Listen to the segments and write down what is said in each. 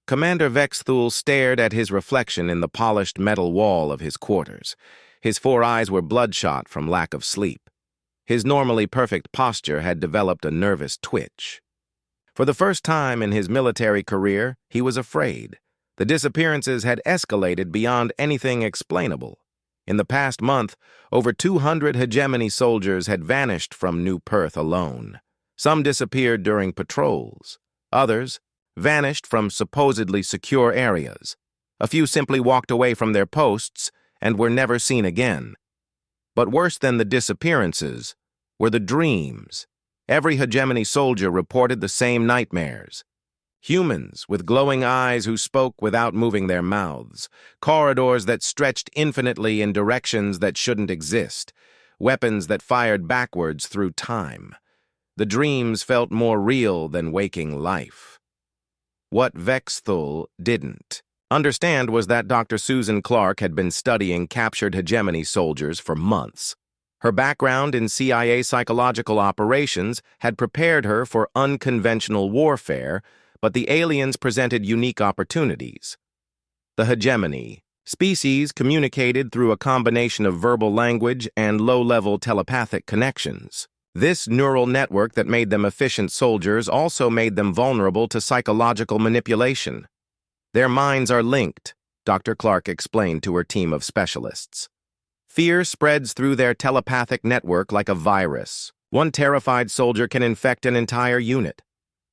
Commander Vexthul stared at his reflection in the polished metal wall of his quarters. His 4 eyes were bloodshot from lack of sleep. His normally perfect posture had developed a nervous twitch. For the first time in his military career, he was afraid. The disappearances had escalated beyond anything explainable. In the past month, over 200 hegemony soldiers had vanished from New Perth alone. Some disappeared during patrols. Others vanished from supposedly secure areas. A few simply walked away from their posts and were never seen again. But worse than the disappearances were the dreams. Every hegemony soldier reported the same nightmares. Humans with glowing eyes who spoke without moving their mouths, corridors that stretched infinitely in directions that shouldn't exist, weapons that fired backwards through time. The dreams felt more real than waking life. What Vexthul didn't understand was that Dr. Susan Clark had been studying captured hegemony soldiers for months. Her background in CIA psychological operations had prepared her for unconventional warfare, but the aliens presented unique opportunities. The hegemony species communicated through a combination of verbal language and low-level telepathic connections. This neural network that made them efficient soldiers also made them vulnerable to psychological manipulation. Their minds are linked, Dr. Clark explained to her team of specialists. Fear spreads through their telepathic network like a virus. One terrified soldier can infect an entire unit.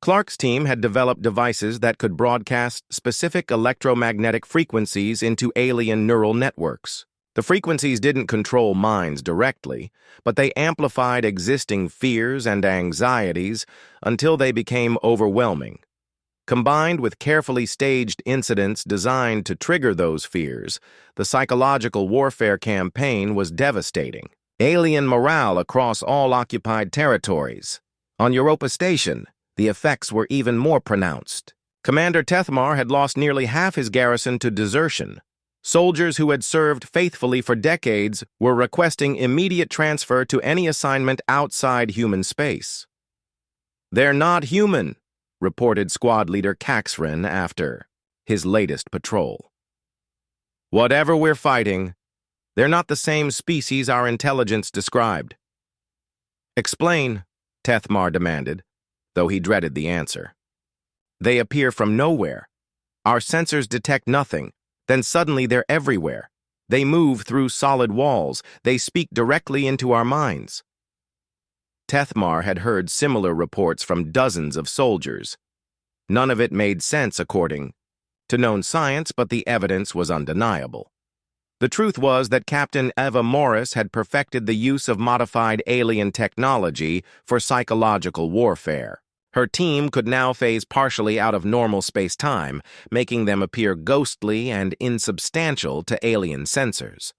Clark's team had developed devices that could broadcast specific electromagnetic frequencies into alien neural networks. The frequencies didn't control minds directly, but they amplified existing fears and anxieties until they became overwhelming. Combined with carefully staged incidents designed to trigger those fears, the psychological warfare campaign was devastating. Alien morale across all occupied territories. On Europa Station, the effects were even more pronounced. Commander Tethmar had lost nearly half his garrison to desertion. Soldiers who had served faithfully for decades were requesting immediate transfer to any assignment outside human space. "They're not human," reported squad leader Caxrin after his latest patrol. "Whatever we're fighting, they're not the same species our intelligence described." "Explain," Tethmar demanded, though he dreaded the answer. "They appear from nowhere. Our sensors detect nothing. Then suddenly they're everywhere. They move through solid walls. They speak directly into our minds." Tethmar had heard similar reports from dozens of soldiers. None of it made sense according to known science, but the evidence was undeniable. The truth was that Captain Eva Morris had perfected the use of modified alien technology for psychological warfare. Her team could now phase partially out of normal space-time, making them appear ghostly and insubstantial to alien sensors.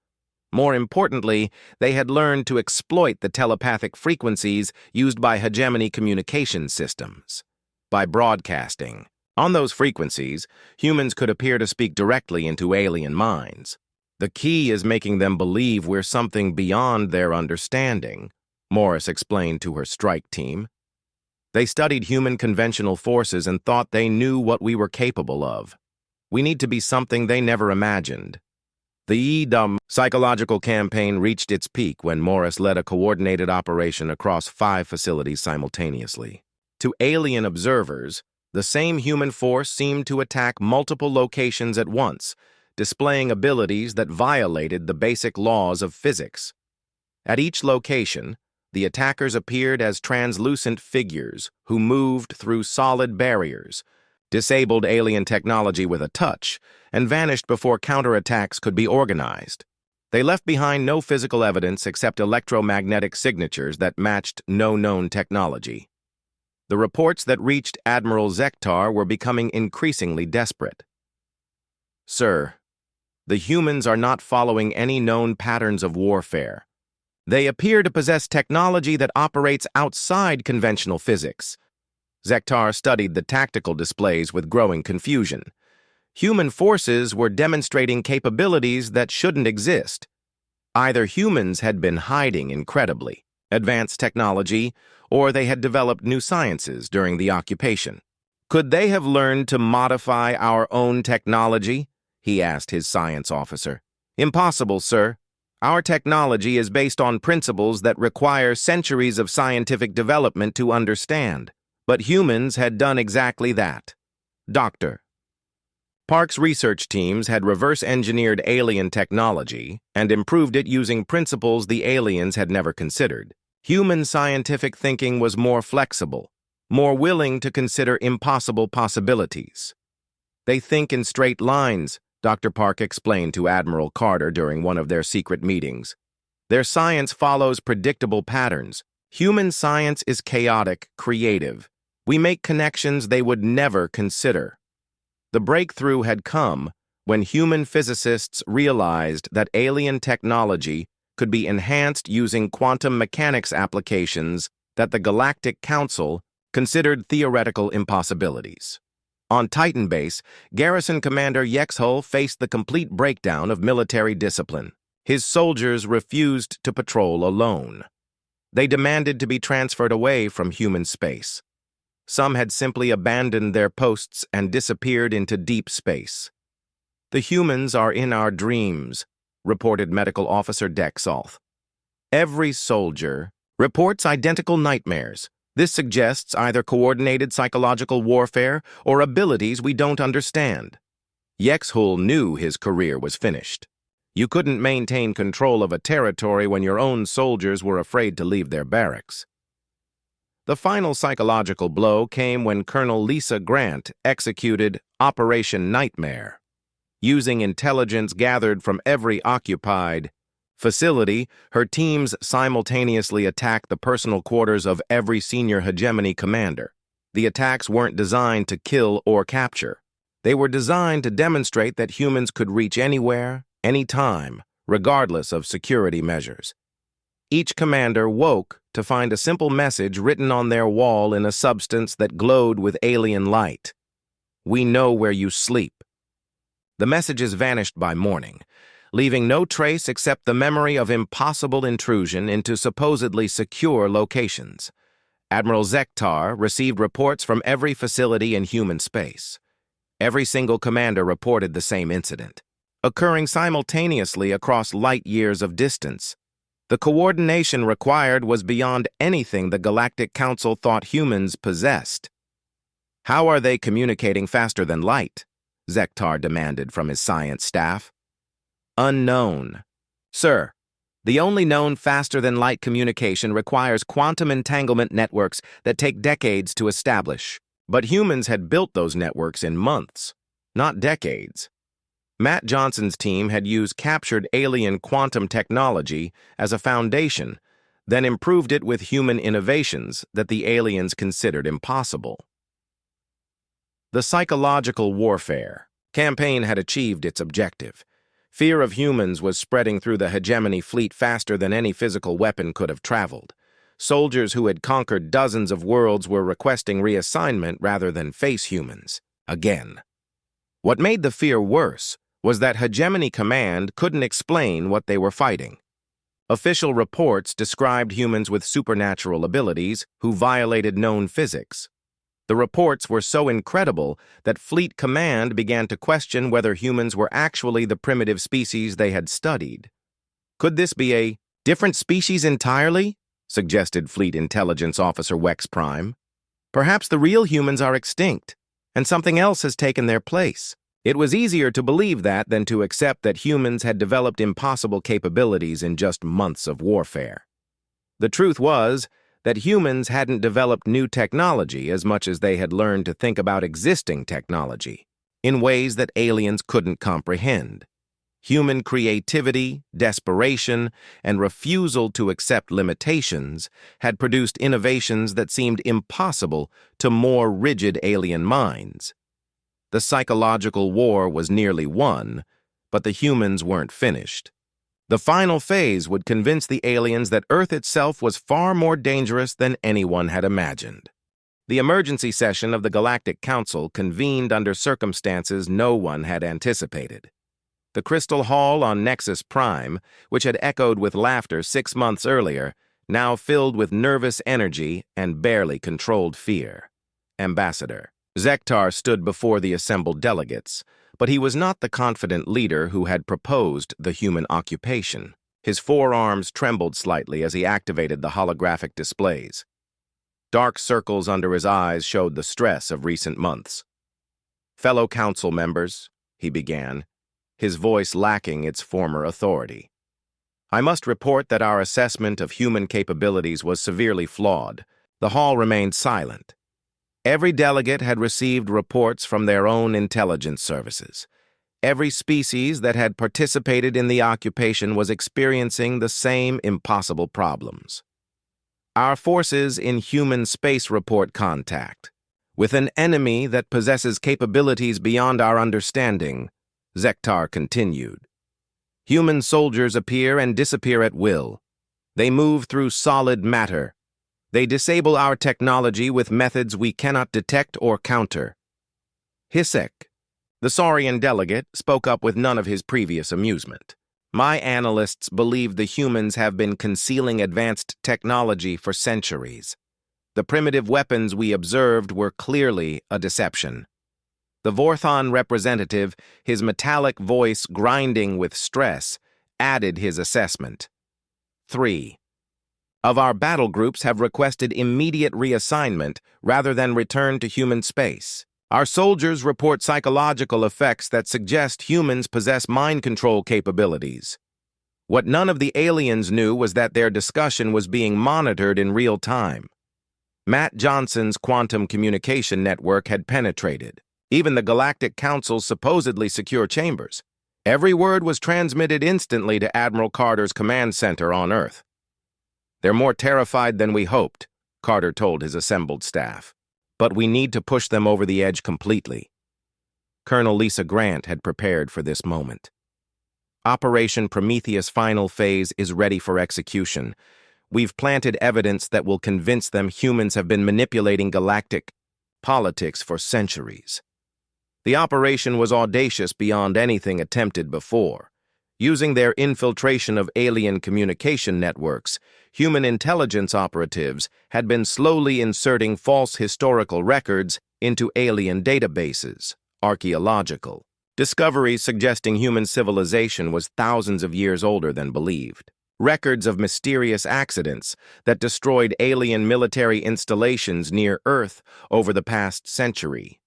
More importantly, they had learned to exploit the telepathic frequencies used by hegemony communication systems. By broadcasting on those frequencies, humans could appear to speak directly into alien minds. "The key is making them believe we're something beyond their understanding," Morris explained to her strike team. "They studied human conventional forces and thought they knew what we were capable of. We need to be something they never imagined." The EDUM psychological campaign reached its peak when Morris led a coordinated operation across 5 facilities simultaneously. To alien observers, the same human force seemed to attack multiple locations at once, displaying abilities that violated the basic laws of physics. At each location, the attackers appeared as translucent figures who moved through solid barriers, disabled alien technology with a touch, and vanished before counterattacks could be organized. They left behind no physical evidence except electromagnetic signatures that matched no known technology. The reports that reached Admiral Zektar were becoming increasingly desperate. "Sir, the humans are not following any known patterns of warfare. They appear to possess technology that operates outside conventional physics." Zektar studied the tactical displays with growing confusion. Human forces were demonstrating capabilities that shouldn't exist. Either humans had been hiding incredibly advanced technology, or they had developed new sciences during the occupation. Could they have learned to modify our own technology? He asked his science officer. Impossible, sir. Our technology is based on principles that require centuries of scientific development to understand. But humans had done exactly that. Doctor. Park's research teams had reverse-engineered alien technology and improved it using principles the aliens had never considered. Human scientific thinking was more flexible, more willing to consider impossible possibilities. They think in straight lines, Dr. Park explained to Admiral Carter during one of their secret meetings. Their science follows predictable patterns. Human science is chaotic, creative. We make connections they would never consider. The breakthrough had come when human physicists realized that alien technology could be enhanced using quantum mechanics applications that the Galactic Council considered theoretical impossibilities. On Titan Base, Garrison Commander HFY faced the complete breakdown of military discipline. His soldiers refused to patrol alone. They demanded to be transferred away from human space. Some had simply abandoned their posts and disappeared into deep space. The humans are in our dreams, reported Medical Officer Dexalth. Every soldier reports identical nightmares. This suggests either coordinated psychological warfare or abilities we don't understand. HFY knew his career was finished. You couldn't maintain control of a territory when your own soldiers were afraid to leave their barracks. The final psychological blow came when Colonel Lisa Grant executed Operation Nightmare. Using intelligence gathered from every occupied facility, her teams simultaneously attacked the personal quarters of every senior hegemony commander. The attacks weren't designed to kill or capture. They were designed to demonstrate that humans could reach anywhere, anytime, regardless of security measures. Each commander woke to find a simple message written on their wall in a substance that glowed with alien light. We know where you sleep. The messages vanished by morning, leaving no trace except the memory of impossible intrusion into supposedly secure locations. Admiral Zektar received reports from every facility in human space. Every single commander reported the same incident, occurring simultaneously across light years of distance. The coordination required was beyond anything the Galactic Council thought humans possessed. How are they communicating faster than light? Zektar demanded from his science staff. Unknown. Sir, the only known faster-than-light communication requires quantum entanglement networks that take decades to establish. But humans had built those networks in months, not decades. Matt Johnson's team had used captured alien quantum technology as a foundation, then improved it with human innovations that the aliens considered impossible. The psychological warfare campaign had achieved its objective. Fear of humans was spreading through the hegemony fleet faster than any physical weapon could have traveled. Soldiers who had conquered dozens of worlds were requesting reassignment rather than face humans again. What made the fear worse was that Hegemony Command couldn't explain what they were fighting. Official reports described humans with supernatural abilities who violated known physics. The reports were so incredible that Fleet Command began to question whether humans were actually the primitive species they had studied. Could this be a different species entirely? Suggested Fleet Intelligence Officer Wex Prime. Perhaps the real humans are extinct, and something else has taken their place. It was easier to believe that than to accept that humans had developed impossible capabilities in just months of warfare. The truth was that humans hadn't developed new technology as much as they had learned to think about existing technology in ways that aliens couldn't comprehend. Human creativity, desperation, and refusal to accept limitations had produced innovations that seemed impossible to more rigid alien minds. The psychological war was nearly won, but the humans weren't finished. The final phase would convince the aliens that Earth itself was far more dangerous than anyone had imagined. The emergency session of the Galactic Council convened under circumstances no one had anticipated. The Crystal Hall on Nexus Prime, which had echoed with laughter 6 months earlier, now filled with nervous energy and barely controlled fear. Ambassador. Zektar stood before the assembled delegates, but he was not the confident leader who had proposed the human occupation. His forearms trembled slightly as he activated the holographic displays. Dark circles under his eyes showed the stress of recent months. "Fellow council members," he began, his voice lacking its former authority. "I must report that our assessment of human capabilities was severely flawed." The hall remained silent. Every delegate had received reports from their own intelligence services. Every species that had participated in the occupation was experiencing the same impossible problems. "Our forces in human space report contact with an enemy that possesses capabilities beyond our understanding," Zektar continued. "Human soldiers appear and disappear at will. They move through solid matter. They disable our technology with methods we cannot detect or counter." Hisek, the Saurian delegate, spoke up with none of his previous amusement. "My analysts believe the humans have been concealing advanced technology for centuries. The primitive weapons we observed were clearly a deception." The Vorthon representative, his metallic voice grinding with stress, added his assessment. 3 of our battle groups have requested immediate reassignment rather than return to human space. Our soldiers report psychological effects that suggest humans possess mind control capabilities. What none of the aliens knew was that their discussion was being monitored in real time. Matt Johnson's quantum communication network had penetrated even the Galactic Council's supposedly secure chambers. Every word was transmitted instantly to Admiral Carter's command center on Earth. "They're more terrified than we hoped," Carter told his assembled staff. "But we need to push them over the edge completely." Colonel Lisa Grant had prepared for this moment. "Operation Prometheus Final Phase is ready for execution. We've planted evidence that will convince them humans have been manipulating galactic politics for centuries." The operation was audacious beyond anything attempted before. Using their infiltration of alien communication networks, human intelligence operatives had been slowly inserting false historical records into alien databases, archaeological. Discoveries suggesting human civilization was thousands of years older than believed. Records of mysterious accidents that destroyed alien military installations near Earth over the past century.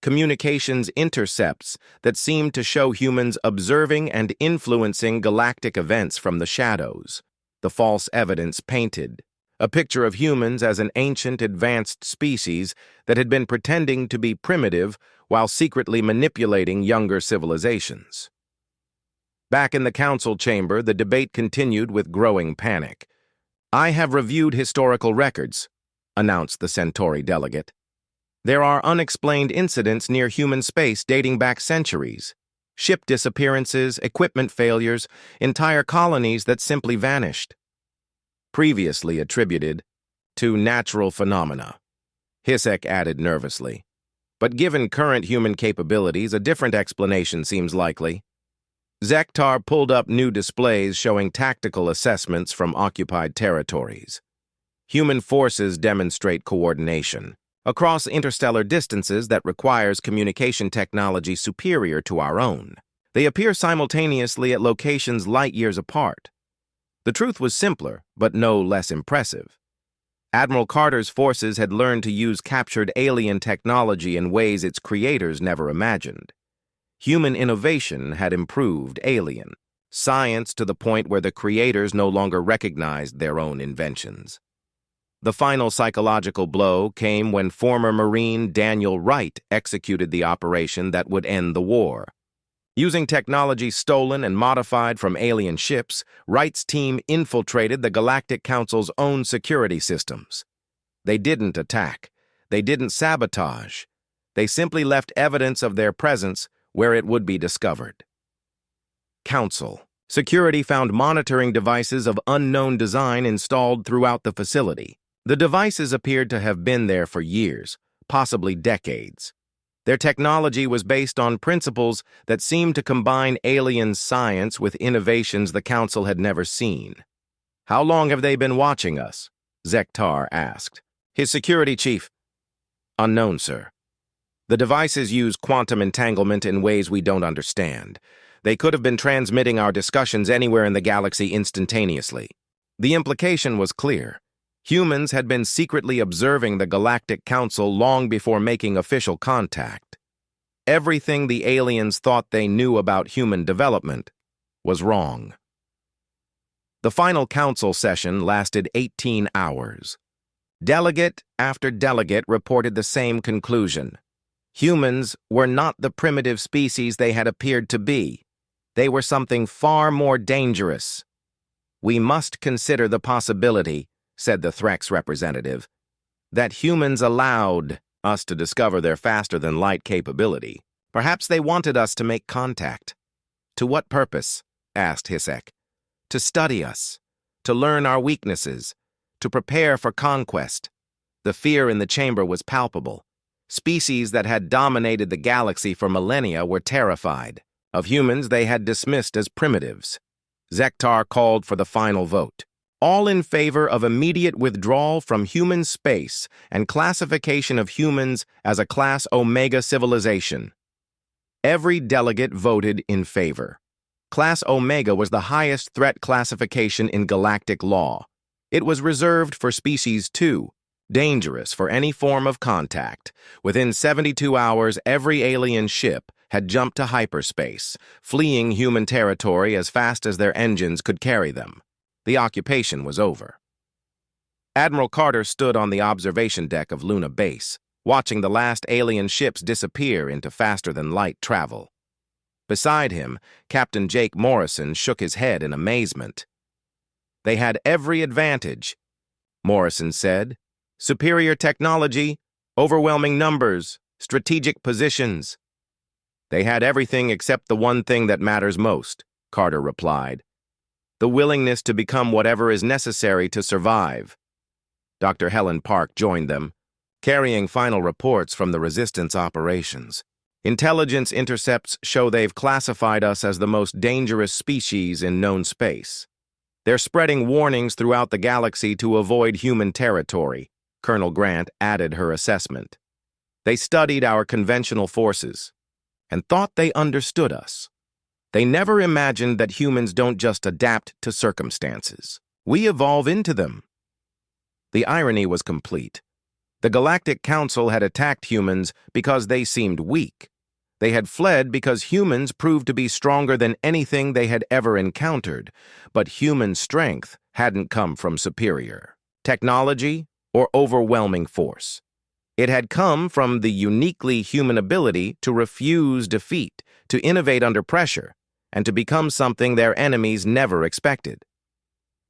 Communications intercepts that seemed to show humans observing and influencing galactic events from the shadows. The false evidence painted a picture of humans as an ancient, advanced species that had been pretending to be primitive while secretly manipulating younger civilizations. Back in the council chamber, the debate continued with growing panic. "I have reviewed historical records," announced the Centauri delegate. "There are unexplained incidents near human space dating back centuries. Ship disappearances, equipment failures, entire colonies that simply vanished. Previously attributed to natural phenomena," Hisek added nervously. "But given current human capabilities, a different explanation seems likely." Zektar pulled up new displays showing tactical assessments from occupied territories. Human forces demonstrate coordination across interstellar distances that requires communication technology superior to our own. They appear simultaneously at locations light years apart. The truth was simpler, but no less impressive. Admiral Carter's forces had learned to use captured alien technology in ways its creators never imagined. Human innovation had improved alien science to the point where the creators no longer recognized their own inventions. The final psychological blow came when former Marine Daniel Wright executed the operation that would end the war. Using technology stolen and modified from alien ships, Wright's team infiltrated the Galactic Council's own security systems. They didn't attack. They didn't sabotage. They simply left evidence of their presence where it would be discovered. Council. Security found monitoring devices of unknown design installed throughout the facility. The devices appeared to have been there for years, possibly decades. Their technology was based on principles that seemed to combine alien science with innovations the Council had never seen. "How long have they been watching us?" Zektar asked. His security chief. "Unknown, sir." The devices use quantum entanglement in ways we don't understand. They could have been transmitting our discussions anywhere in the galaxy instantaneously. The implication was clear. Humans had been secretly observing the Galactic Council long before making official contact. Everything the aliens thought they knew about human development was wrong. The final council session lasted 18 hours. Delegate after delegate reported the same conclusion. Humans were not the primitive species they had appeared to be. They were something far more dangerous. "We must consider the possibility," said the Threx representative, "that humans allowed us to discover their faster-than-light capability. Perhaps they wanted us to make contact." "To what purpose?" asked Hisek. "To study us, to learn our weaknesses, to prepare for conquest." The fear in the chamber was palpable. Species that had dominated the galaxy for millennia were terrified. Of humans they had dismissed as primitives. Zektar called for the final vote. All in favor of immediate withdrawal from human space and classification of humans as a Class Omega civilization. Every delegate voted in favor. Class Omega was the highest threat classification in galactic law. It was reserved for Species 2, dangerous for any form of contact. Within 72 hours, every alien ship had jumped to hyperspace, fleeing human territory as fast as their engines could carry them. The occupation was over. Admiral Carter stood on the observation deck of Luna Base, watching the last alien ships disappear into faster-than-light travel. Beside him, Captain Jake Morrison shook his head in amazement. "They had every advantage," Morrison said. "Superior technology, overwhelming numbers, strategic positions." "They had everything except the one thing that matters most," Carter replied. "The willingness to become whatever is necessary to survive." Dr. Helen Park joined them, carrying final reports from the resistance operations. "Intelligence intercepts show they've classified us as the most dangerous species in known space. They're spreading warnings throughout the galaxy to avoid human territory," Colonel Grant added her assessment. "They studied our conventional forces and thought they understood us. They never imagined that humans don't just adapt to circumstances. We evolve into them." The irony was complete. The Galactic Council had attacked humans because they seemed weak. They had fled because humans proved to be stronger than anything they had ever encountered, but human strength hadn't come from superior technology or overwhelming force. It had come from the uniquely human ability to refuse defeat, to innovate under pressure, and to become something their enemies never expected.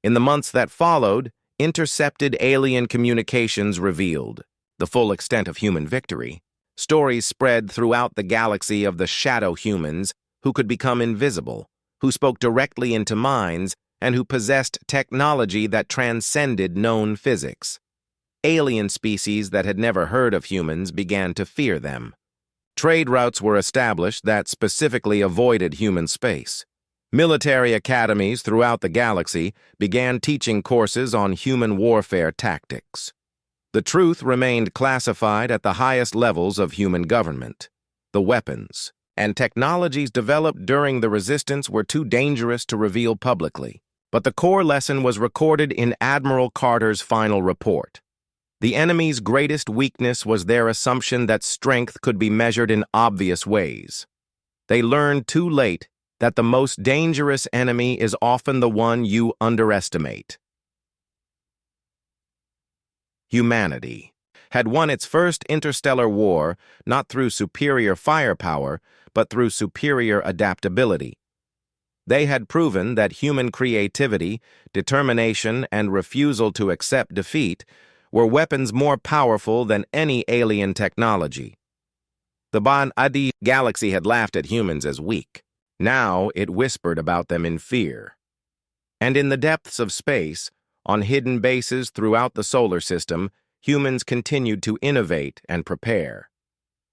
In the months that followed, intercepted alien communications revealed the full extent of human victory. Stories spread throughout the galaxy of the shadow humans who could become invisible, who spoke directly into minds, and who possessed technology that transcended known physics. Alien species that had never heard of humans began to fear them. Trade routes were established that specifically avoided human space. Military academies throughout the galaxy began teaching courses on human warfare tactics. The truth remained classified at the highest levels of human government. The weapons and technologies developed during the resistance were too dangerous to reveal publicly. But the core lesson was recorded in Admiral Carter's final report. The enemy's greatest weakness was their assumption that strength could be measured in obvious ways. They learned too late that the most dangerous enemy is often the one you underestimate. Humanity had won its first interstellar war not through superior firepower, but through superior adaptability. They had proven that human creativity, determination, and refusal to accept defeat were weapons more powerful than any alien technology. The Ban-Adi galaxy had laughed at humans as weak. Now it whispered about them in fear. And in the depths of space, on hidden bases throughout the solar system, humans continued to innovate and prepare.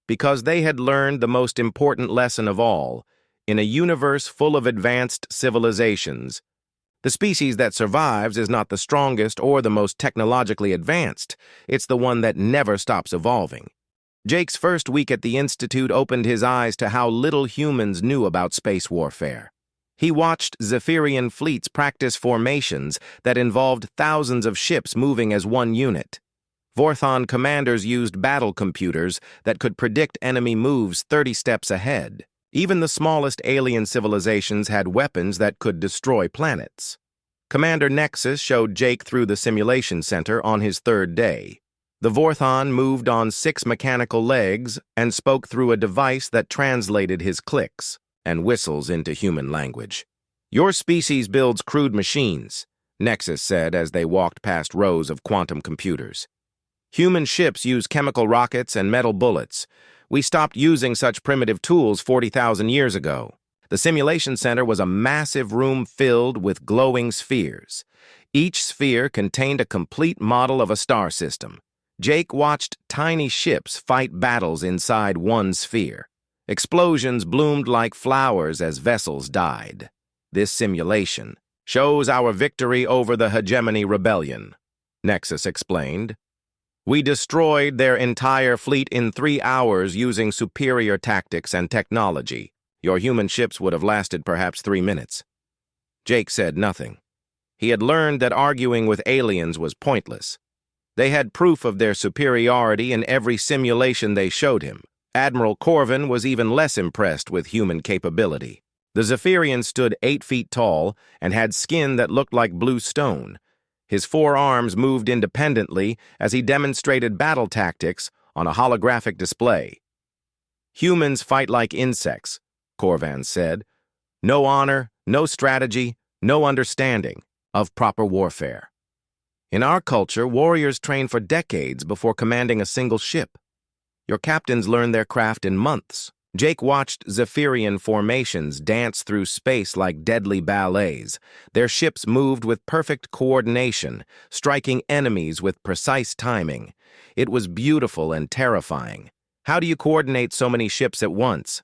Because they had learned the most important lesson of all, in a universe full of advanced civilizations, the species that survives is not the strongest or the most technologically advanced. It's the one that never stops evolving. Jake's first week at the Institute opened his eyes to how little humans knew about space warfare. He watched Zephyrian fleets practice formations that involved thousands of ships moving as one unit. Vorthon commanders used battle computers that could predict enemy moves 30 steps ahead. Even the smallest alien civilizations had weapons that could destroy planets. Commander Nexus showed Jake through the simulation center on his third day. The Vorthon moved on 6 mechanical legs and spoke through a device that translated his clicks and whistles into human language. "Your species builds crude machines," Nexus said as they walked past rows of quantum computers. "Human ships use chemical rockets and metal bullets. We stopped using such primitive tools 40,000 years ago." The simulation center was a massive room filled with glowing spheres. Each sphere contained a complete model of a star system. Jake watched tiny ships fight battles inside one sphere. Explosions bloomed like flowers as vessels died. "This simulation shows our victory over the Hegemony Rebellion," Nexus explained. "We destroyed their entire fleet in 3 hours using superior tactics and technology. Your human ships would have lasted perhaps 3 minutes." Jake said nothing. He had learned that arguing with aliens was pointless. They had proof of their superiority in every simulation they showed him. Admiral Corvin was even less impressed with human capability. The Zephyrian stood 8 feet tall and had skin that looked like blue stone. His 4 arms moved independently as he demonstrated battle tactics on a holographic display. "Humans fight like insects," Corvan said. "No honor, no strategy, no understanding of proper warfare. In our culture, warriors train for decades before commanding a single ship. Your captains learn their craft in months." Jake watched Zephyrian formations dance through space like deadly ballets. Their ships moved with perfect coordination, striking enemies with precise timing. It was beautiful and terrifying. "How do you coordinate so many ships at once?"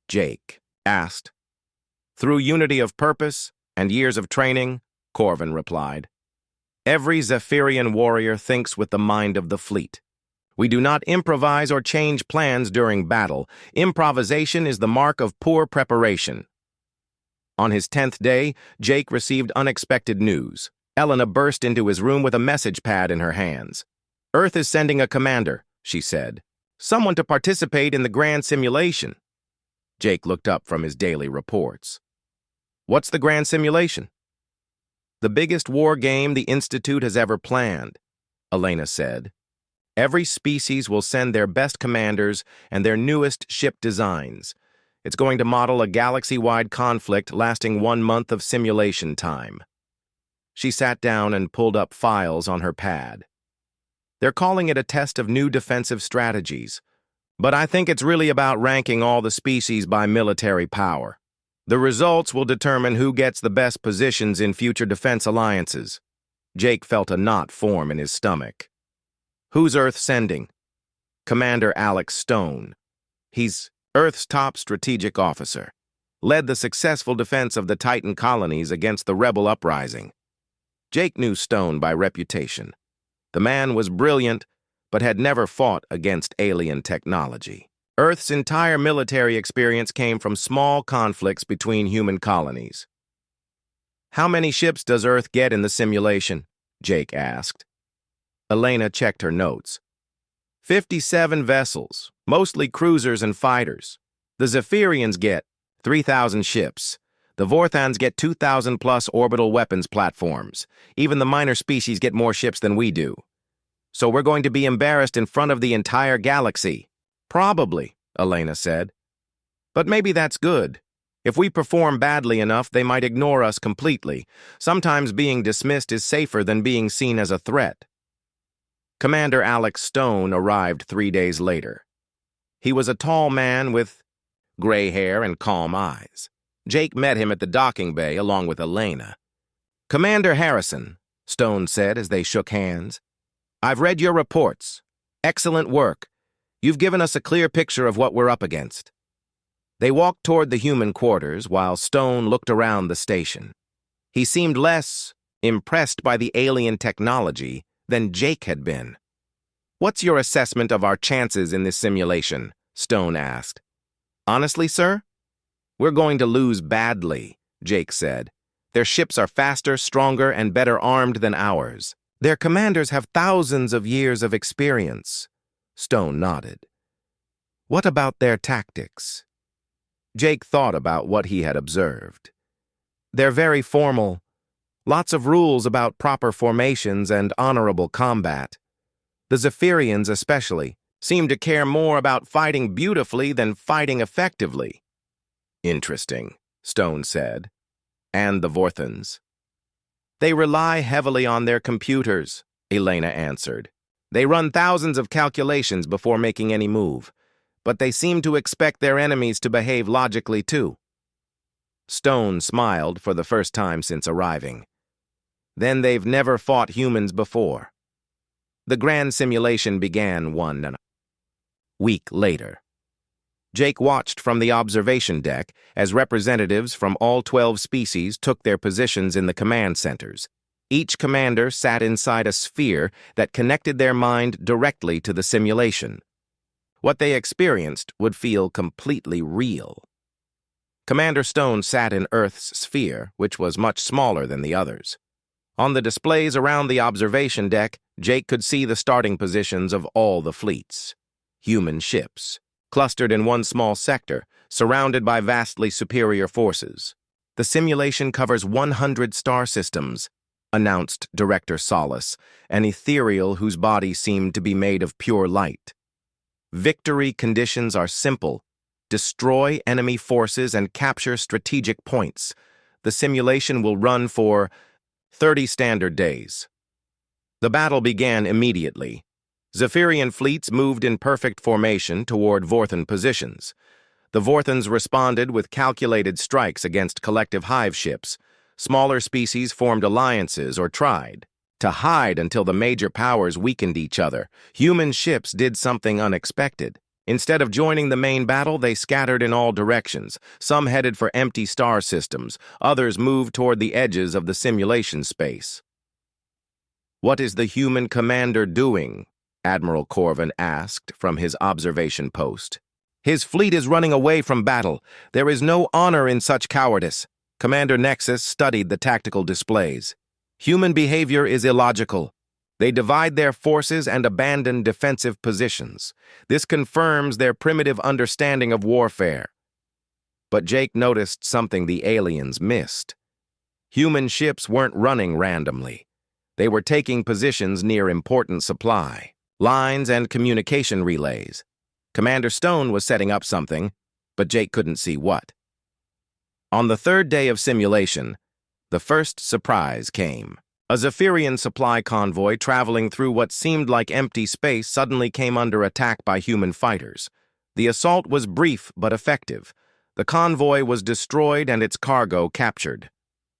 Jake asked. "Through unity of purpose and years of training," Corvin replied. "Every Zephyrian warrior thinks with the mind of the fleet. We do not improvise or change plans during battle. Improvisation is the mark of poor preparation." On his 10th day, Jake received unexpected news. Elena burst into his room with a message pad in her hands. "Earth is sending a commander," she said. "Someone to participate in the grand simulation." Jake looked up from his daily reports. "What's the grand simulation?" "The biggest war game the Institute has ever planned," Elena said. "Every species will send their best commanders and their newest ship designs. It's going to model a galaxy-wide conflict lasting 1 month of simulation time." She sat down and pulled up files on her pad. "They're calling it a test of new defensive strategies, but I think it's really about ranking all the species by military power. The results will determine who gets the best positions in future defense alliances." Jake felt a knot form in his stomach. "Who's Earth sending?" "Commander Alex Stone. He's Earth's top strategic officer. Led the successful defense of the Titan colonies against the rebel uprising." Jake knew Stone by reputation. The man was brilliant, but had never fought against alien technology. Earth's entire military experience came from small conflicts between human colonies. "How many ships does Earth get in the simulation?" Jake asked. Elena checked her notes. 57 vessels, mostly cruisers and fighters. The Zephyrians get 3,000 ships. The Vorthans get 2,000 plus orbital weapons platforms. Even the minor species get more ships than we do. So we're going to be embarrassed in front of the entire galaxy. "Probably," Elena said. "But maybe that's good. If we perform badly enough, they might ignore us completely. Sometimes being dismissed is safer than being seen as a threat." Commander Alex Stone arrived 3 days later. He was a tall man with gray hair and calm eyes. Jake met him at the docking bay along with Elena. "Commander Harrison," Stone said as they shook hands, "I've read your reports. Excellent work. You've given us a clear picture of what we're up against." They walked toward the human quarters while Stone looked around the station. He seemed less impressed by the alien technology than Jake had been. "What's your assessment of our chances in this simulation?" Stone asked. "Honestly, sir? We're going to lose badly," Jake said. "Their ships are faster, stronger, and better armed than ours. Their commanders have thousands of years of experience." Stone nodded. "What about their tactics?" Jake thought about what he had observed. "They're very formal. Lots of rules about proper formations and honorable combat. The Zephyrians especially seem to care more about fighting beautifully than fighting effectively." "Interesting," Stone said. "And the Vorthons?" "They rely heavily on their computers," Elena answered. "They run thousands of calculations before making any move, but they seem to expect their enemies to behave logically too." Stone smiled for the first time since arriving. "Then they've never fought humans before." The grand simulation began 1 week later. Jake watched from the observation deck as representatives from all 12 species took their positions in the command centers. Each commander sat inside a sphere that connected their mind directly to the simulation. What they experienced would feel completely real. Commander Stone sat in Earth's sphere, which was much smaller than the others. On the displays around the observation deck, Jake could see the starting positions of all the fleets. Human ships, clustered in one small sector, surrounded by vastly superior forces. "The simulation covers 100 star systems," announced Director Solace, an ethereal whose body seemed to be made of pure light. "Victory conditions are simple. Destroy enemy forces and capture strategic points. The simulation will run for 30 standard days." The battle began immediately. Zephyrian fleets moved in perfect formation toward Vorthon positions. The Vorthons responded with calculated strikes against collective hive ships. Smaller species formed alliances or tried to hide until the major powers weakened each other. Human ships did something unexpected. Instead of joining the main battle, they scattered in all directions. Some headed for empty star systems. Others moved toward the edges of the simulation space. "What is the human commander doing?" Admiral Corvin asked from his observation post. "His fleet is running away from battle. There is no honor in such cowardice." Commander Nexus studied the tactical displays. "Human behavior is illogical. They divide their forces and abandon defensive positions. This confirms their primitive understanding of warfare." But Jake noticed something the aliens missed. Human ships weren't running randomly. They were taking positions near important supply lines and communication relays. Commander Stone was setting up something, but Jake couldn't see what. On the third day of simulation, the first surprise came. A Zephyrian supply convoy traveling through what seemed like empty space suddenly came under attack by human fighters. The assault was brief but effective. The convoy was destroyed and its cargo captured.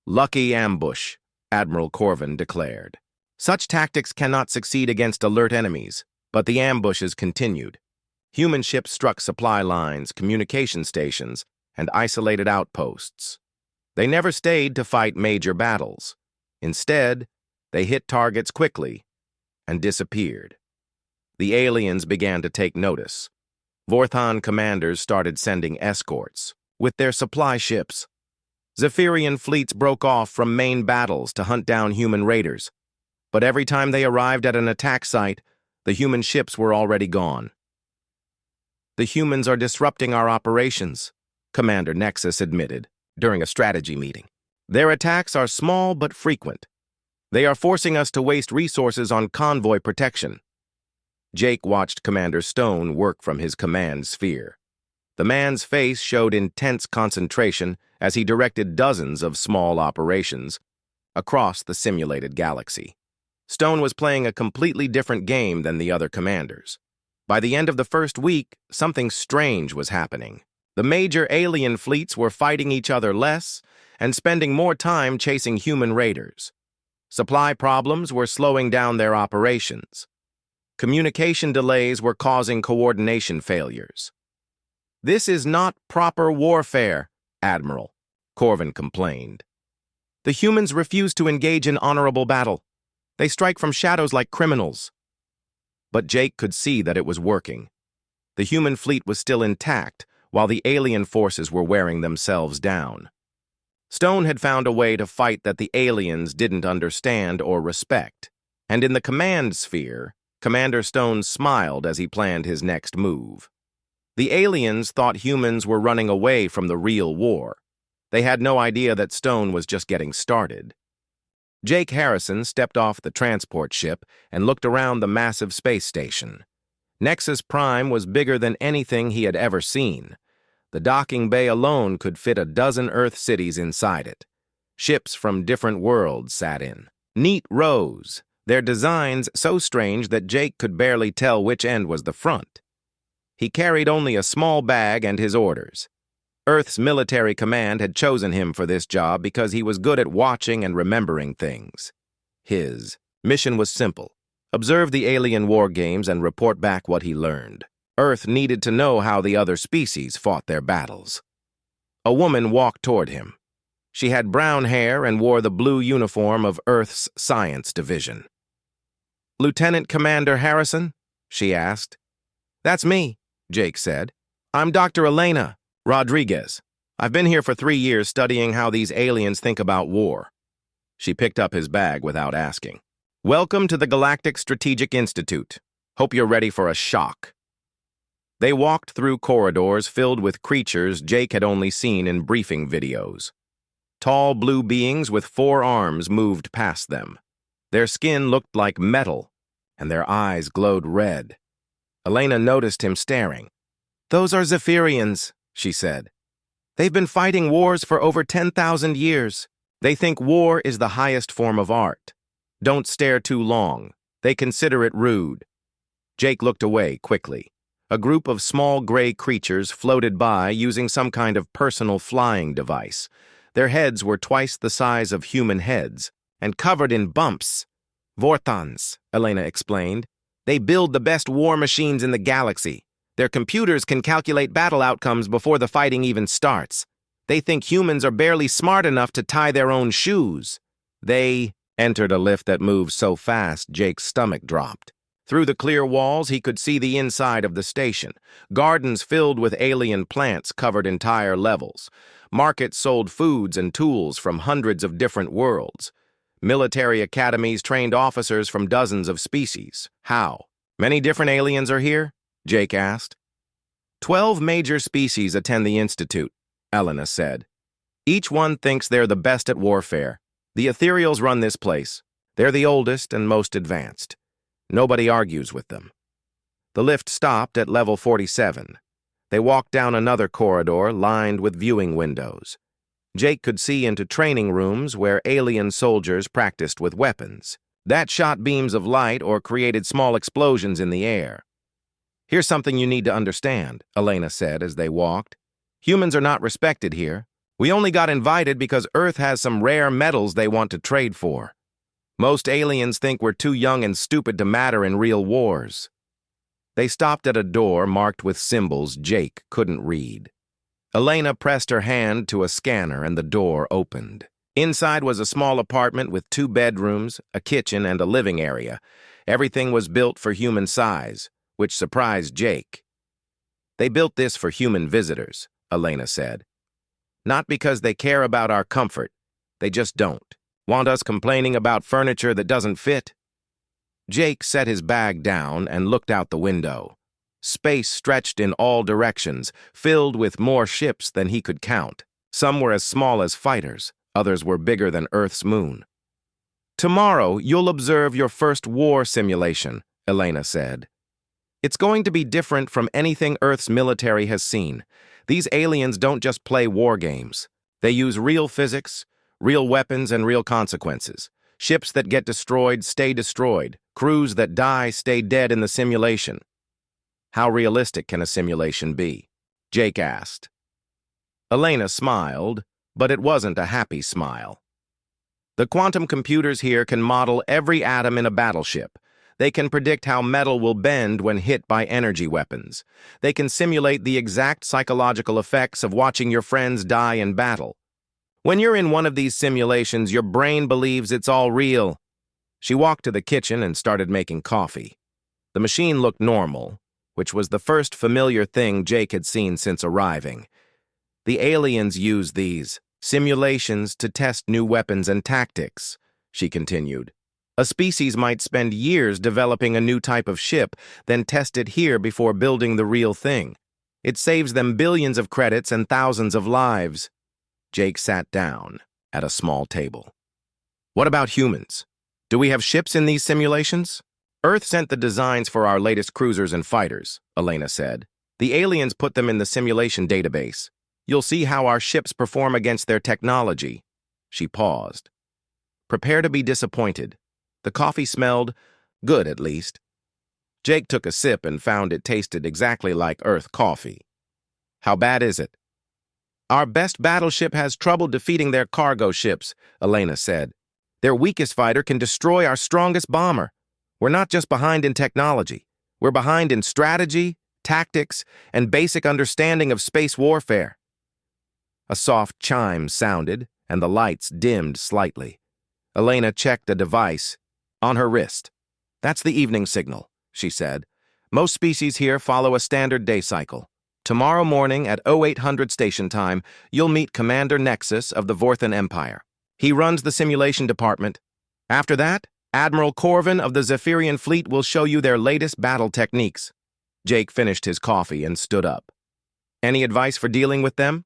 "Lucky ambush," Admiral Corvin declared. Such tactics cannot succeed against alert enemies, but the ambushes continued. Human ships struck supply lines, communication stations, and isolated outposts. They never stayed to fight major battles. Instead, they hit targets quickly and disappeared. The aliens began to take notice. Vorthon commanders started sending escorts with their supply ships. Zephyrian fleets broke off from main battles to hunt down human raiders. But every time they arrived at an attack site, the human ships were already gone. "The humans are disrupting our operations," Commander Nexus admitted during a strategy meeting. "Their attacks are small but frequent. They are forcing us to waste resources on convoy protection." Jake watched Commander Stone work from his command sphere. The man's face showed intense concentration as he directed dozens of small operations across the simulated galaxy. Stone was playing a completely different game than the other commanders. By the end of the first week, something strange was happening. The major alien fleets were fighting each other less and spending more time chasing human raiders. Supply problems were slowing down their operations. Communication delays were causing coordination failures. "This is not proper warfare, Admiral," Corvin complained. "The humans refuse to engage in honorable battle. They strike from shadows like criminals." But Jake could see that it was working. The human fleet was still intact, while the alien forces were wearing themselves down. Stone had found a way to fight that the aliens didn't understand or respect, and in the command sphere, Commander Stone smiled as he planned his next move. The aliens thought humans were running away from the real war. They had no idea that Stone was just getting started. Jake Harrison stepped off the transport ship and looked around the massive space station. Nexus Prime was bigger than anything he had ever seen. The docking bay alone could fit a dozen Earth cities inside it. Ships from different worlds sat in neat rows, their designs so strange that Jake could barely tell which end was the front. He carried only a small bag and his orders. Earth's military command had chosen him for this job because he was good at watching and remembering things. His mission was simple: observe the alien war games and report back what he learned. Earth needed to know how the other species fought their battles. A woman walked toward him. She had brown hair and wore the blue uniform of Earth's Science Division. "Lieutenant Commander Harrison?" she asked. "That's me," Jake said. "I'm Dr. Elena Rodriguez. I've been here for 3 years studying how these aliens think about war." She picked up his bag without asking. "Welcome to the Galactic Strategic Institute. Hope you're ready for a shock." They walked through corridors filled with creatures Jake had only seen in briefing videos. Tall blue beings with 4 arms moved past them. Their skin looked like metal, and their eyes glowed red. Elena noticed him staring. "Those are Zephyrians," she said. "They've been fighting wars for over 10,000 years. They think war is the highest form of art. Don't stare too long. They consider it rude." Jake looked away quickly. A group of small gray creatures floated by using some kind of personal flying device. Their heads were twice the size of human heads, and covered in bumps. "Vorthons," Elena explained. "They build the best war machines in the galaxy. Their computers can calculate battle outcomes before the fighting even starts. They think humans are barely smart enough to tie their own shoes." They entered a lift that moved so fast Jake's stomach dropped. Through the clear walls, he could see the inside of the station. Gardens filled with alien plants covered entire levels. Markets sold foods and tools from hundreds of different worlds. Military academies trained officers from dozens of species. "How many different aliens are here?" Jake asked. 12 major species attend the Institute," Elena said. "Each one thinks they're the best at warfare. The ethereals run this place. They're the oldest and most advanced. Nobody argues with them." The lift stopped at level 47. They walked down another corridor lined with viewing windows. Jake could see into training rooms where alien soldiers practiced with weapons that shot beams of light or created small explosions in the air. "Here's something you need to understand," Elena said as they walked. "Humans are not respected here. We only got invited because Earth has some rare metals they want to trade for. Most aliens think we're too young and stupid to matter in real wars." They stopped at a door marked with symbols Jake couldn't read. Elena pressed her hand to a scanner and the door opened. Inside was a small apartment with 2 bedrooms, a kitchen, and a living area. Everything was built for human size, which surprised Jake. "They built this for human visitors," Elena said. "Not because they care about our comfort. They just don't. Want us complaining about furniture that doesn't fit?" Jake set his bag down and looked out the window. Space stretched in all directions, filled with more ships than he could count. Some were as small as fighters, others were bigger than Earth's moon. "Tomorrow, you'll observe your first war simulation," Elena said. "It's going to be different from anything Earth's military has seen. These aliens don't just play war games. They use real physics, real weapons, and real consequences. Ships that get destroyed stay destroyed. Crews that die stay dead in the simulation." "How realistic can a simulation be?" Jake asked. Elena smiled, but it wasn't a happy smile. "The quantum computers here can model every atom in a battleship. They can predict how metal will bend when hit by energy weapons. They can simulate the exact psychological effects of watching your friends die in battle. When you're in one of these simulations, your brain believes it's all real." She walked to the kitchen and started making coffee. The machine looked normal, which was the first familiar thing Jake had seen since arriving. The aliens use these simulations to test new weapons and tactics, she continued. A species might spend years developing a new type of ship, then test it here before building the real thing. It saves them billions of credits and thousands of lives. Jake sat down at a small table. What about humans? Do we have ships in these simulations? Earth sent the designs for our latest cruisers and fighters, Elena said. The aliens put them in the simulation database. You'll see how our ships perform against their technology. She paused. Prepare to be disappointed. The coffee smelled good, at least. Jake took a sip and found it tasted exactly like Earth coffee. How bad is it? Our best battleship has trouble defeating their cargo ships, Elena said. Their weakest fighter can destroy our strongest bomber. We're not just behind in technology. We're behind in strategy, tactics, and basic understanding of space warfare. A soft chime sounded, and the lights dimmed slightly. Elena checked a device on her wrist. That's the evening signal, she said. Most species here follow a standard day cycle. Tomorrow morning at 0800 station time, you'll meet Commander Nexus of the Vorthan Empire. He runs the simulation department. After that, Admiral Corvin of the Zephyrian Fleet will show you their latest battle techniques. Jake finished his coffee and stood up. Any advice for dealing with them?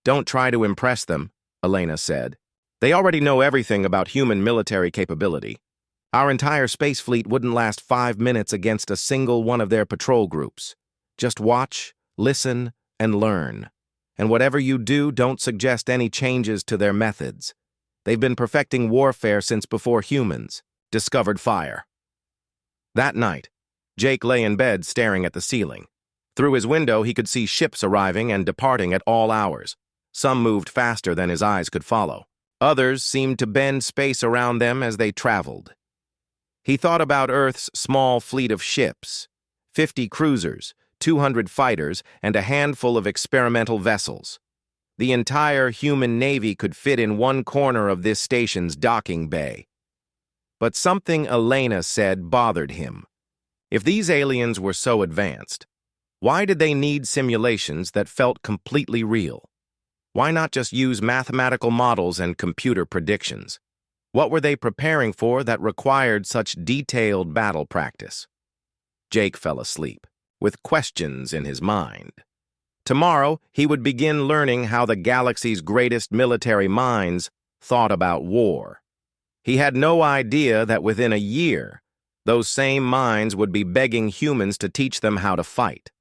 Don't try to impress them, Elena said. They already know everything about human military capability. Our entire space fleet wouldn't last 5 minutes against a single one of their patrol groups. Just watch, listen, and learn. And whatever you do, don't suggest any changes to their methods. They've been perfecting warfare since before humans discovered fire. That night, Jake lay in bed staring at the ceiling. Through his window, he could see ships arriving and departing at all hours. Some moved faster than his eyes could follow. Others seemed to bend space around them as they traveled. He thought about Earth's small fleet of ships, 50 cruisers, 200 fighters, and a handful of experimental vessels. The entire human navy could fit in one corner of this station's docking bay. But something Elena said bothered him. If these aliens were so advanced, why did they need simulations that felt completely real? Why not just use mathematical models and computer predictions? What were they preparing for that required such detailed battle practice? Jake fell asleep, with questions in his mind. Tomorrow, he would begin learning how the galaxy's greatest military minds thought about war. He had no idea that within a year, those same minds would be begging humans to teach them how to fight.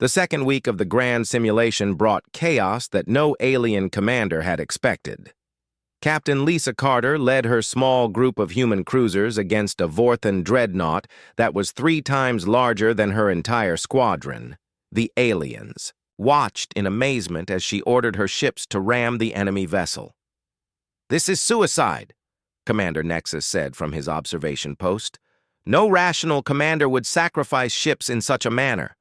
The second week of the grand simulation brought chaos that no alien commander had expected. Captain Lisa Carter led her small group of human cruisers against a Vorthan dreadnought that was 3 times larger than her entire squadron. The aliens watched in amazement as she ordered her ships to ram the enemy vessel. "This is suicide," Commander Nexus said from his observation post. "No rational commander would sacrifice ships in such a manner."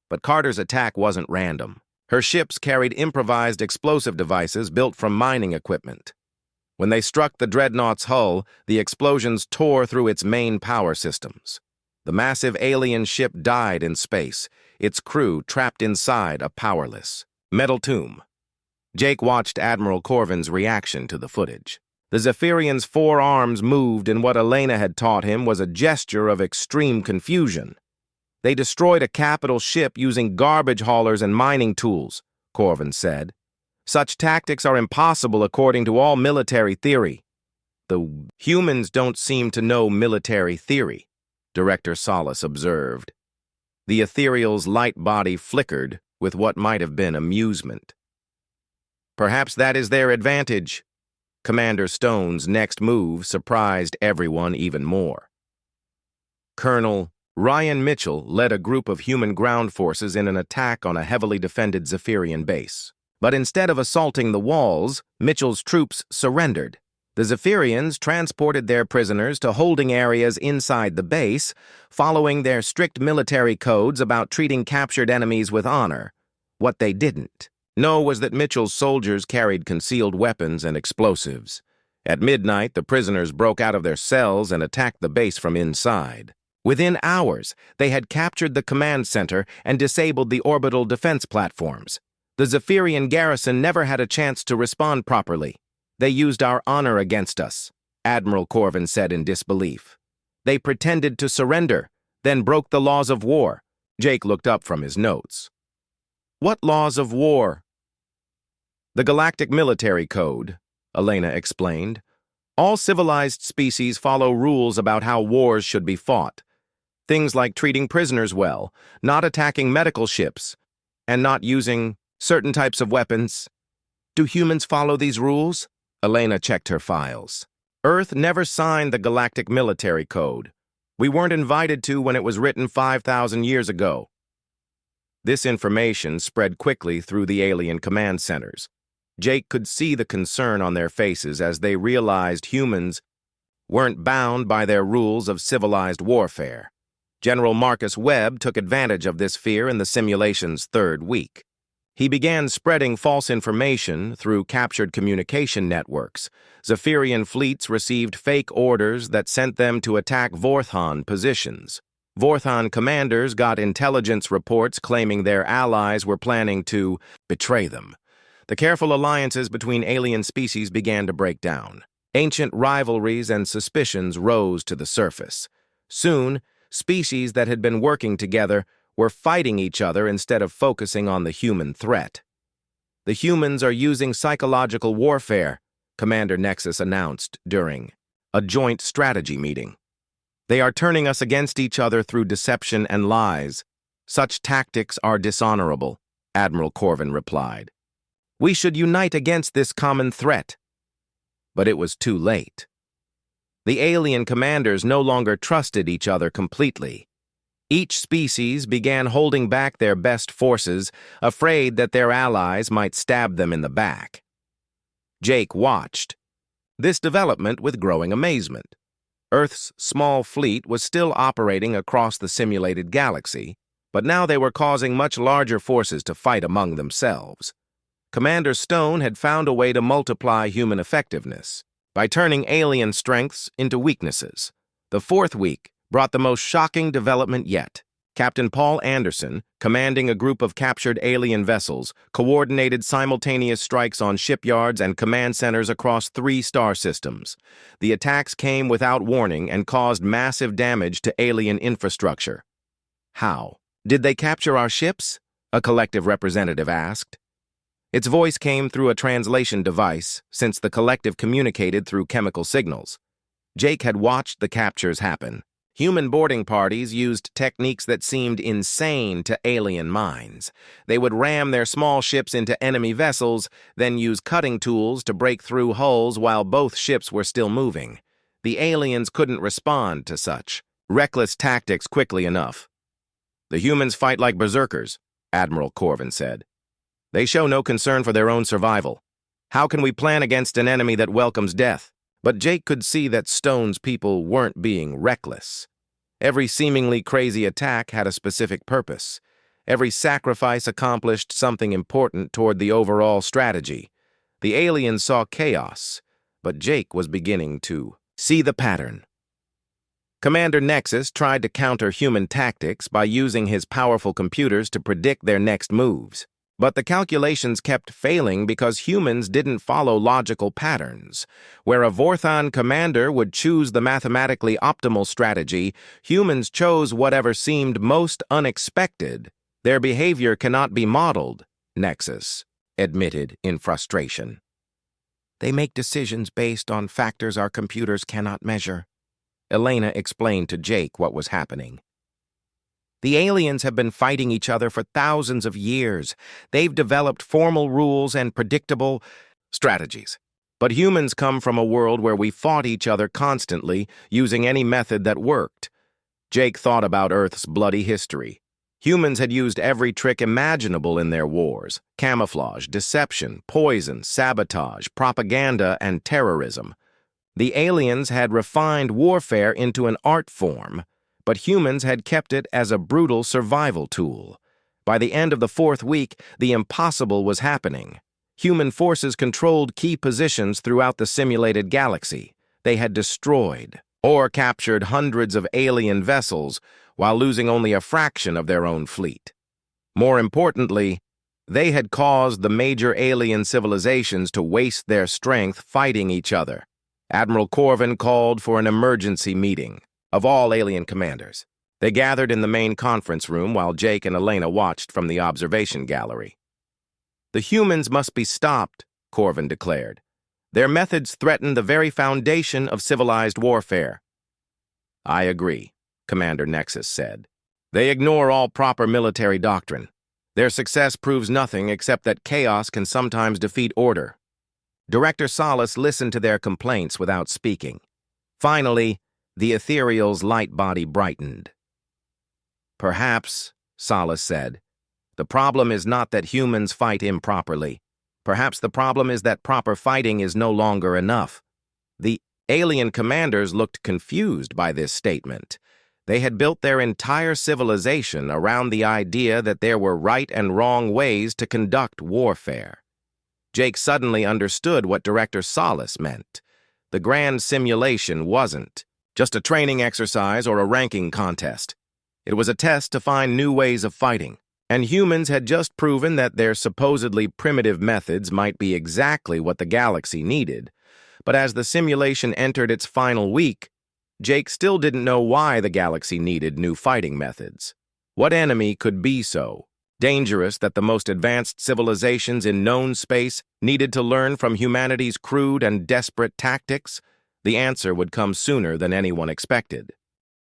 But Carter's attack wasn't random. Her ships carried improvised explosive devices built from mining equipment. When they struck the dreadnought's hull, the explosions tore through its main power systems. The massive alien ship died in space, its crew trapped inside a powerless metal tomb. Jake watched Admiral Corvin's reaction to the footage. The Zephyrian's 4 arms moved in what Elena had taught him was a gesture of extreme confusion. They destroyed a capital ship using garbage haulers and mining tools, Corvin said. Such tactics are impossible according to all military theory. The humans don't seem to know military theory, Director Solace observed. The ethereal's light body flickered with what might have been amusement. Perhaps that is their advantage. Commander Stone's next move surprised everyone even more. Colonel Ryan Mitchell led a group of human ground forces in an attack on a heavily defended Zephyrian base. But instead of assaulting the walls, Mitchell's troops surrendered. The Zephyrians transported their prisoners to holding areas inside the base, following their strict military codes about treating captured enemies with honor. What they didn't know was that Mitchell's soldiers carried concealed weapons and explosives. At midnight, the prisoners broke out of their cells and attacked the base from inside. Within hours, they had captured the command center and disabled the orbital defense platforms. The Zephyrian garrison never had a chance to respond properly. They used our honor against us, Admiral Corvin said in disbelief. They pretended to surrender, then broke the laws of war. Jake looked up from his notes. What laws of war? The Galactic Military Code, Elena explained. All civilized species follow rules about how wars should be fought. Things like treating prisoners well, not attacking medical ships, and not using certain types of weapons. Do humans follow these rules? Elena checked her files. Earth never signed the Galactic Military Code. We weren't invited to when it was written 5,000 years ago. This information spread quickly through the alien command centers. Jake could see the concern on their faces as they realized humans weren't bound by their rules of civilized warfare. General Marcus Webb took advantage of this fear in the simulation's third week. He began spreading false information through captured communication networks. Zephyrian fleets received fake orders that sent them to attack Vorthon positions. Vorthon commanders got intelligence reports claiming their allies were planning to betray them. The careful alliances between alien species began to break down. Ancient rivalries and suspicions rose to the surface. Soon, species that had been working together were fighting each other instead of focusing on the human threat. The humans are using psychological warfare, Commander Nexus announced during a joint strategy meeting. They are turning us against each other through deception and lies. Such tactics are dishonorable, Admiral Corvin replied. We should unite against this common threat. But it was too late. The alien commanders no longer trusted each other completely. Each species began holding back their best forces, afraid that their allies might stab them in the back. Jake watched this development with growing amazement. Earth's small fleet was still operating across the simulated galaxy, but now they were causing much larger forces to fight among themselves. Commander Stone had found a way to multiply human effectiveness by turning alien strengths into weaknesses. The fourth week brought the most shocking development yet. Captain Paul Anderson, commanding a group of captured alien vessels, coordinated simultaneous strikes on shipyards and command centers across 3 star systems. The attacks came without warning and caused massive damage to alien infrastructure. How? Did they capture our ships? A collective representative asked. Its voice came through a translation device, since the collective communicated through chemical signals. Jake had watched the captures happen. Human boarding parties used techniques that seemed insane to alien minds. They would ram their small ships into enemy vessels, then use cutting tools to break through hulls while both ships were still moving. The aliens couldn't respond to such reckless tactics quickly enough. The humans fight like berserkers, Admiral Corvin said. They show no concern for their own survival. How can we plan against an enemy that welcomes death? But Jake could see that Stone's people weren't being reckless. Every seemingly crazy attack had a specific purpose. Every sacrifice accomplished something important toward the overall strategy. The aliens saw chaos, but Jake was beginning to see the pattern. Commander Nexus tried to counter human tactics by using his powerful computers to predict their next moves. But the calculations kept failing because humans didn't follow logical patterns. Where a Vorthon commander would choose the mathematically optimal strategy, humans chose whatever seemed most unexpected. Their behavior cannot be modeled, Nexus admitted in frustration. They make decisions based on factors our computers cannot measure. Elena explained to Jake what was happening. The aliens have been fighting each other for thousands of years. They've developed formal rules and predictable strategies. But humans come from a world where we fought each other constantly, using any method that worked. Jake thought about Earth's bloody history. Humans had used every trick imaginable in their wars: camouflage, deception, poison, sabotage, propaganda, and terrorism. The aliens had refined warfare into an art form, but humans had kept it as a brutal survival tool. By the end of the fourth week, the impossible was happening. Human forces controlled key positions throughout the simulated galaxy. They had destroyed or captured hundreds of alien vessels while losing only a fraction of their own fleet. More importantly, they had caused the major alien civilizations to waste their strength fighting each other. Admiral Corvin called for an emergency meeting of all alien commanders. They gathered in the main conference room while Jake and Elena watched from the observation gallery. "The humans must be stopped," Corvin declared. "Their methods threaten the very foundation of civilized warfare." "I agree," Commander Nexus said. "They ignore all proper military doctrine. Their success proves nothing except that chaos can sometimes defeat order." Director Solace listened to their complaints without speaking. Finally, the ethereal's light body brightened. "Perhaps," Solace said, "the problem is not that humans fight improperly. Perhaps the problem is that proper fighting is no longer enough." The alien commanders looked confused by this statement. They had built their entire civilization around the idea that there were right and wrong ways to conduct warfare. Jake suddenly understood what Director Solace meant. The grand simulation wasn't just a training exercise or a ranking contest. It was a test to find new ways of fighting, and humans had just proven that their supposedly primitive methods might be exactly what the galaxy needed. But as the simulation entered its final week, Jake still didn't know why the galaxy needed new fighting methods. What enemy could be so dangerous that the most advanced civilizations in known space needed to learn from humanity's crude and desperate tactics? The answer would come sooner than anyone expected.